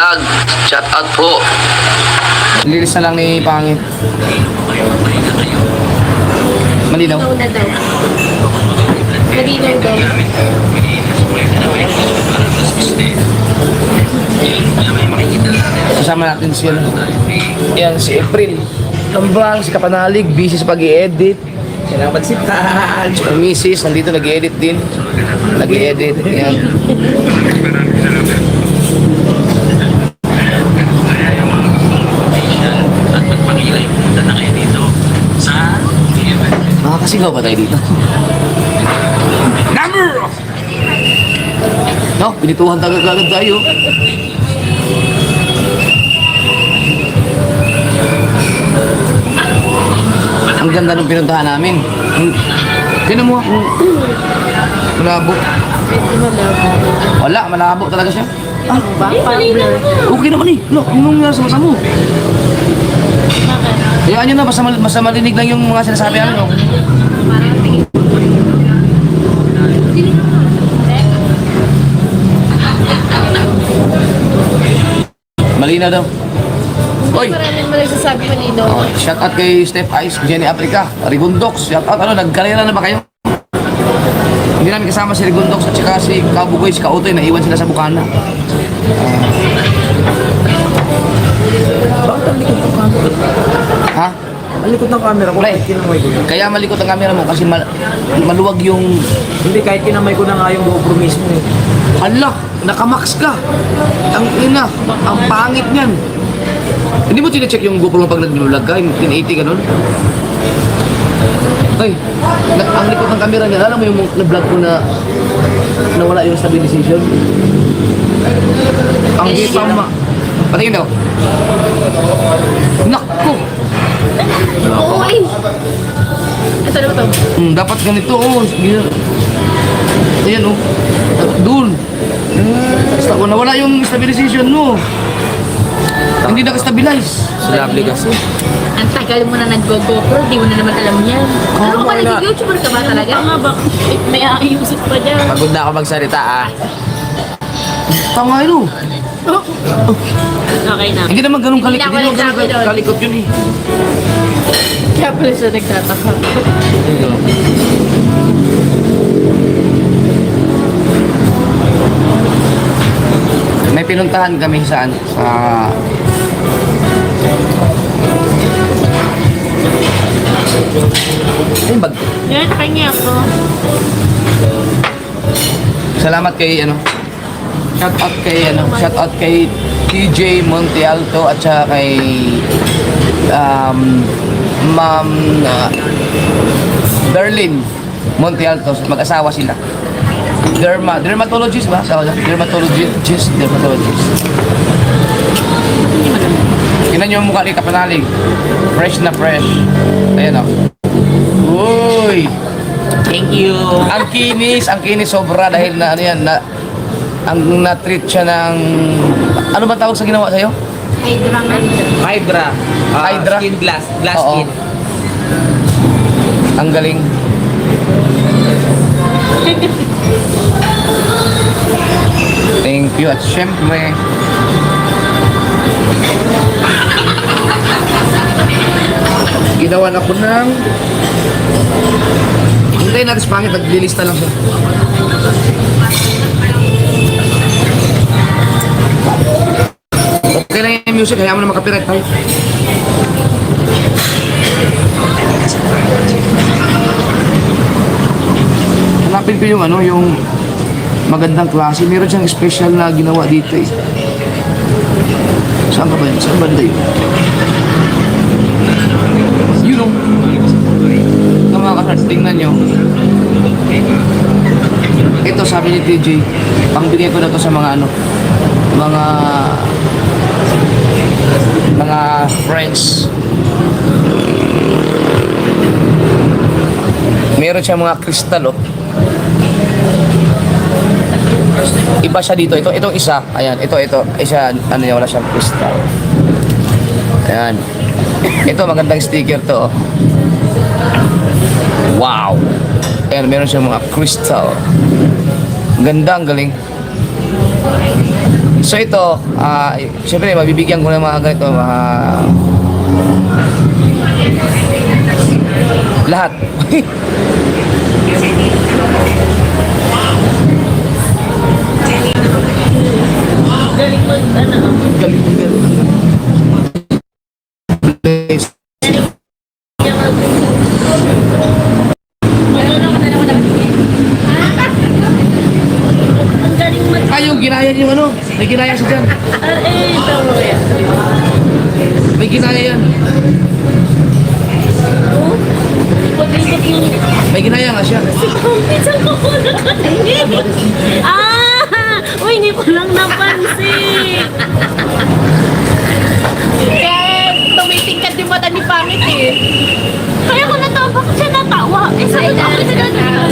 Vlog. Shout out po. Lilis na lang ni Pangit. Malinaw. Malinaw na daw. Malinaw daw. Kasama natin si ano. Yan, si April. Tambang, si Kapanalig, busy sa pag-i-edit. Salamat si Tan. Si Mrs. nandito nag-i-edit din. Nag-i-edit. Yan. Makakasigaw ba tayo dito? Number! No, pinituhan agad tayo. Ang ganda ng pinuntahan namin. Tinan mo, malabo. Wala, malabo talaga siya. Ah, ba? Parang Okay naman eh. No, yung nasa mata mo. Hayaan nyo na, basta malinig lang yung mga sinasabi namin. No? Malinaw daw. Oy! maraming malagsasabi malinaw. Oh, shout out kay Steph Ice, Jenny Africa, Rigundox. Shout out, ano, nagkarera na ba kayo? Hindi namin kasama si Rigundox at saka si Kabugoy, si Kautoy, naiwan sila sa Bukana. Bakit ang likod ng camera? Ha? Ang likod ng camera ko, Pre. kahit kinamay ko. Kaya malikot ang camera mo kasi maluwag yung... Hindi, kahit kinamay ko na nga yung GoPro mismo eh. Ala, nakamax ka. Ang ina, ang pangit niyan. Hindi mo tine-check yung GoPro mo pag nag-vlog ka, yung 1080 ka nun? Ay, ang likot ng camera niya, alam mo yung na-vlog ko na nawala yung stabilization? Ang kita ma... Patingin daw. Nakko! Oo, ay! Ito na ba ito? Dapat ganito, oh. Ayan, oh. Doon. Basta kung nawala yung stabilization mo. Hindi nakastabilize. Si Lovely kasi. Ang tagal mo na nag-GoPro, di mo na naman alam yan. Ano ka nag-YouTuber ka ba talaga? Nga ba? May ayusin pa dyan. Pagod na ako magsalita ah. Tama yun, oh. Okay na. Hindi naman ganun Hindi na ako nagsabi doon. kalikot yun, eh. Kaya pala siya nagtataka. May pinuntahan kami saan? Sa... Ay, bag. Yan, kanya ako. Salamat kay, ano, shout out kay TJ Monte Alto at saka kay Ma'am Berlin Monte Alto, mag-asawa sila. Dermatologist ba? Dermatologist. Tingnan nyo yung mukha ni Kapanalig. Fresh na fresh. Ayan o. Uy! Thank you. Ang kinis sobra dahil na ano yan, ang na-treat siya ng... Ano ba tawag sa ginawa sa'yo? Hydra. Hydra? Skin glass. Glass Oo. skin. Ang galing. Thank you. At syempre, ginawan ako ng... Hintayin natin sa pangit, naglilista lang siya. Okay lang yung music, hayaan mo na makapirate tayo. Hanapin ko yung ano, yung magandang klase. Meron siyang special na ginawa dito eh. Saan ka ba yun? Saan banda yun? Yun o. Ito mga kasarts, tingnan nyo. Ito sabi ni TJ, pangbigay ko na to sa mga ano, mga friends. Meron siyang mga kristal oh. Iba siya dito. Itong isa. Ayan. Ito. Isa. Ano niya. Wala siyang kristal. Ayan. Ito. Magandang sticker to. Oh. Wow. Ayan. Meron siyang mga kristal. Ganda. Ang galing. So ito, siyempre mabibigyan ko ng mga ganito, mga lahat. Galing mo, ano? Galing. Please. Ang galing mo. Yung ginaya niyo ano? May ginaya siya dyan. Tama yan. May ginaya yan. Oh, pag-ikot yung... May ginaya nga siya. Minsan ko po nakatingin. Uy, hindi ko lang napansin. Tumitingkad yung mata ni Pangit eh. Kaya ko natawa, bakit siya natawa? Eh, sa'yo na ako natawa.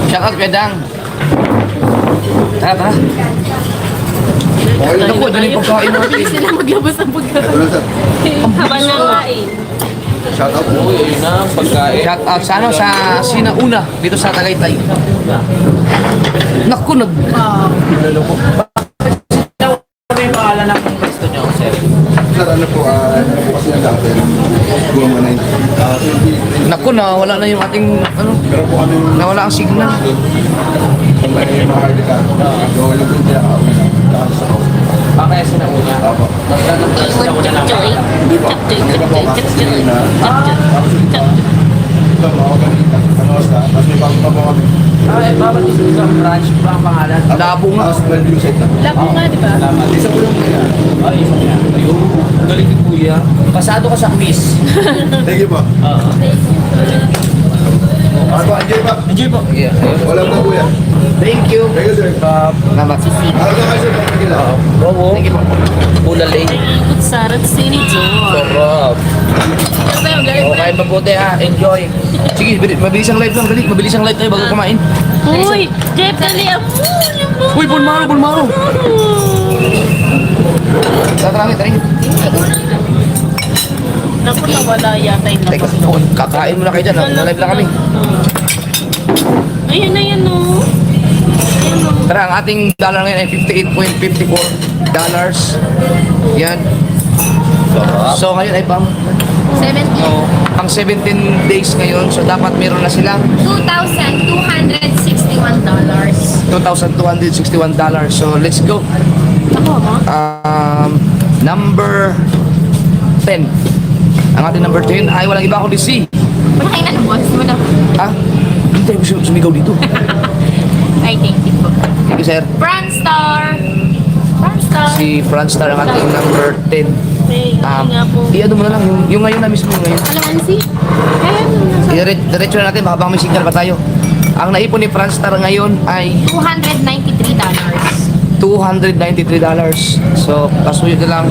Shout out kay Dang. Tara. Naku, dyan yung pagkain natin. Sila maglabas ng pagkain. Habang nakain. Shout out po. Uy, ayun na, pagkain. Shout out sa sa Sinauna dito sa Tagaytay. Naku, Ano yung pangalan ng gusto nyo, sir? Sir, ano po kasi ang dati. Guma na yun. naku na wala na yung ating Pero po kami nawala ang signal. may mga kaibigan. Gawin lang po siya. Sa ako. Kaya sinauna. Apo. Hindi po. Hindi pa po kasi na. Tapos ito, mga ganita. Ano sa? Tapos may bago pa po kami. Bawat isang branch ba ang pangalan? Labo nga. Tapos brand new site na. Labo nga, di ba? Salamat. Isa po lang kaya. Ay, isa niya. Ayun. Galing ni Kuya. Pasado ka sa quiz. Thank you po. Oo. Ano po, enjoy pa. Enjoy po. Yeah. Ayun. Wala po kuya. Thank you. Thank you sir. Salamat. Ano ba kayo sir? Thank you lang. Robo. Thank you po. Bulalay. Ikot Sarat City Joy. Sarap. Ano ba yung galing mo? Okay, mabuti ha. Enjoy. Sige, mabilis ang live lang. Dali, mabilis ang live tayo bago kumain. Uy, Jeff, dali ang Uy, bulmaro. Tara. Naku, nawala yata yung Teka, labas. kakain muna kayo dyan. Live lang kami. Ayan na yan, oh. Ayan, oh. Tara, ang ating dollar ngayon ay $58.54. Yan. So ngayon ay pang 17 days ngayon. So dapat meron na silang $2,261. $2,261. So let's go. Ako, Number 10. Ang ating number 10 ay walang iba kundi si. Malaki na ng boss mo na. Ha? Hindi tayo sumigaw dito. I thank you po. Thank you, sir. Franstar! Si Franstar ang ating number 10. Nga po. I-ano mo na lang, yung ngayon na mismo, yung ngayon. Kalamansi? Diretso na natin, baka bang may signal pa tayo. Ang naipon ni Franstar ngayon ay $293. $293. So, pasuyo na lang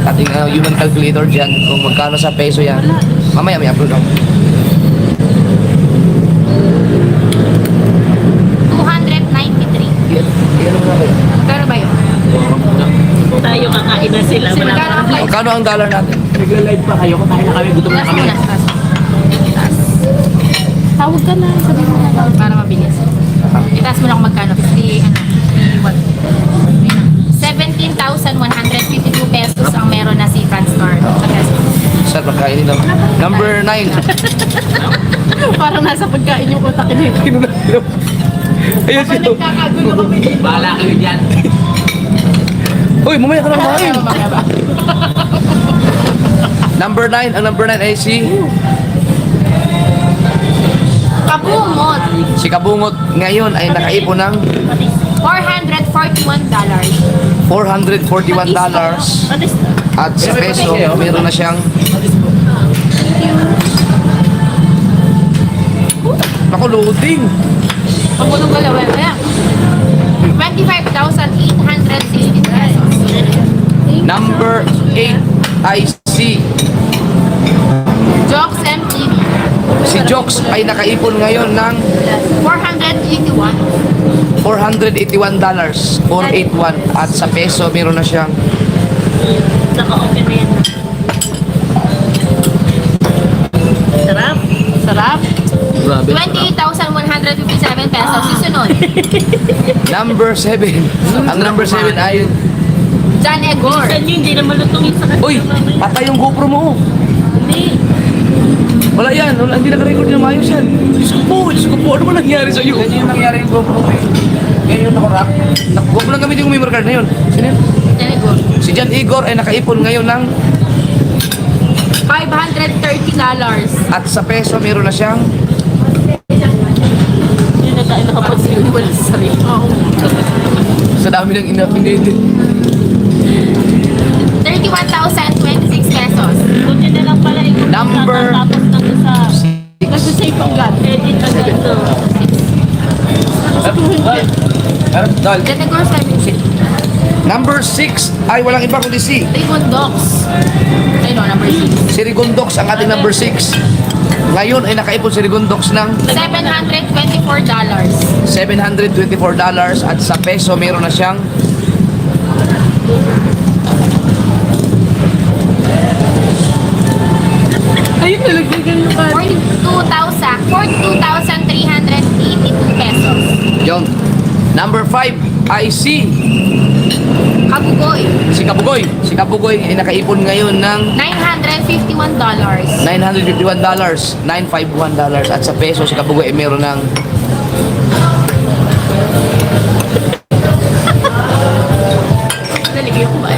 ating human calculator dyan kung magkano sa peso yan. Mamaya may upload ako. 293. I-ano mo na kayo. Magkano ba yun? Tayo kakain na sila. Kasi magkano ang flight? Magkano ang dollar natin? Nagla-live pa kayo. Kakain na kami. Gutom na Last kami. mo, last. Tawag ka na, sabi mo na para mabilis. Itaas mo lang kung magkano. 17,152 pesos ang meron na si Franstar. Sir, magkainin lang. Number 9. Parang nasa pagkain yung utak niya. Ayun siya. Nagkakagulo kami dito. Bahala kayo dyan. Uy, mamaya ka na kumain. Number 9. Ang number 9 ay si Kabumot. Si Kabungot ngayon ay nakaipon ng $441. $441 at sa peso meron na siyang naku, loading. Pagulong galawin. Kaya, 25,860 pesos. Number 8 ay si Jokes MTV. Jokes ay nakaipon ngayon ng $481. $481 481 at sa peso meron na siyang Naka-open na yan. Sarap. Sarap. Grabe. 28,100 257 pesos. Susunod. Number 7. Ang number 7 ay... John Egor. Saan yun? Hindi na malutong yung sakit. Uy! Patay yung GoPro mo! Hindi. Wala yan. Wala, hindi naka-record na maayos yan. Diyos ko po! Diyos ko po! Ano ba nangyari sa'yo? Ganyan yung nangyari yung GoPro mo eh. Ganyan yung nakarap. GoPro lang gamitin yung memory card na yun. Sino yun? John Egor. Si John Igor ay nakaipon ngayon ng... $530. At sa peso, meron na siyang... Yun na tayo nakapag-sing. Wala sa sarili. Sa dami ng inapinated. 31,026 pesos. Buti na lang pala yung Number- tapos na to sa... Nag-save ang God. Edit agad to. Dal. John Egor 7. Number 6 ay walang iba kundi si Rigondox. Ay no, number 6. Si Rigondox, ang ating number 6. Ngayon ay nakaipon si Rigondox ng $724. $724 at sa peso meron na siyang Ayun, nalagdagan yung God. 42,382 pesos. yon. Number 5 ay si Kabugoy. Kabugoy. Si Kabugoy ay nakaipon ngayon ng $951. $951, $951 at sa peso si Kabugoy ay meron ng Naligay ko ba?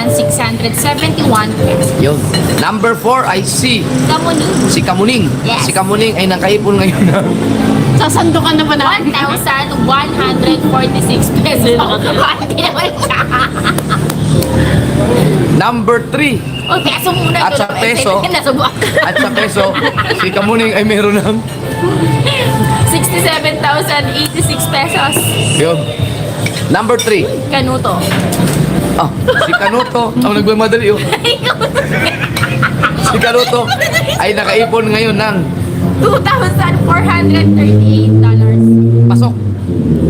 55,671 pesos. yon. Number 4 ay si Kamuning. Kamuning. Yes. Si Kamuning ay nakaipon ngayon ng Sasandukan na ba natin? 1,146 pesos. Hindi naman siya. Number 3 O, peso muna. At sa peso. at sa peso si Kamuning ay meron ng 67,086 pesos. yon. Number 3 Kanuto. si Kanuto ang nagmamadali oh. Si Kanuto ay nakaipon ngayon ng $2,438. pasok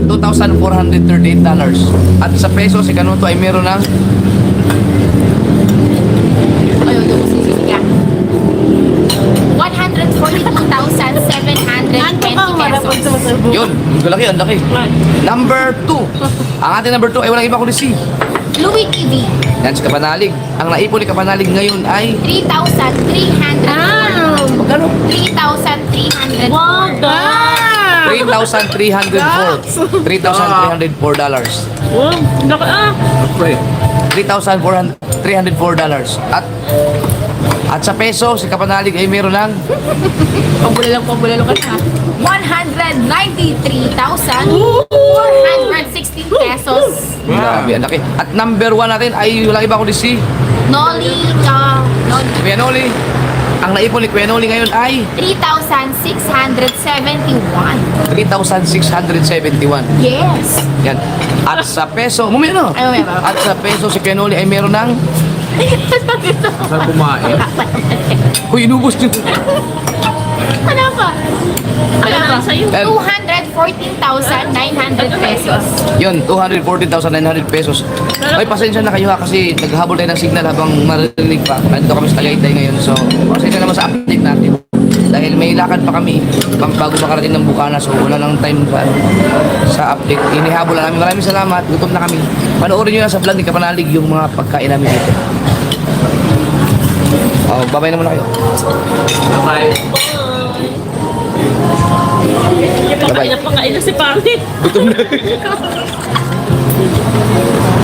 $2,438 at sa peso si Kanuto ay meron ng Ayun, doon sisisi ka. 142,720 pesos. yun, ang laki number 2 ang ating number 2 ay walang iba kundi si Louis TV. yan si Kapanalig ang naipon ni Kapanalig ngayon ay 3,300. magkano? 3,300. Wow, God! $3,304 $3,304 Wow, $3,304 at sa peso si Kapanalig ay meron ng Pabulalo ka na. 193,416 pesos. grabe ang laki at number 1 natin ay walang iba kundi si Noli, Kuya Noli. Ang naipon ni Kuya Noli ngayon ay 3,671. 3,671 Yes. yan at sa peso mamaya na Ay, mamaya ba? at sa peso si Kuya Noli ay meron ng Saan kumain? uy inubos nyo Ano pa? Ano ba sa'yo? 214,900 pesos. yun 214,900 pesos ay pasensya na kayo ha kasi naghahabol tayo ng signal habang marinig pa nandito kami sa Tagaytay ngayon so pasensya naman sa update natin dahil may lakad pa kami bago makarating ng Bukana so wala nang time sa update inihabol na namin maraming salamat gutom na kami panoorin nyo na sa vlog ni Kapanalig yung mga pagkain namin dito babay na muna kayo Bye. Pakain na si Pangit. gutom na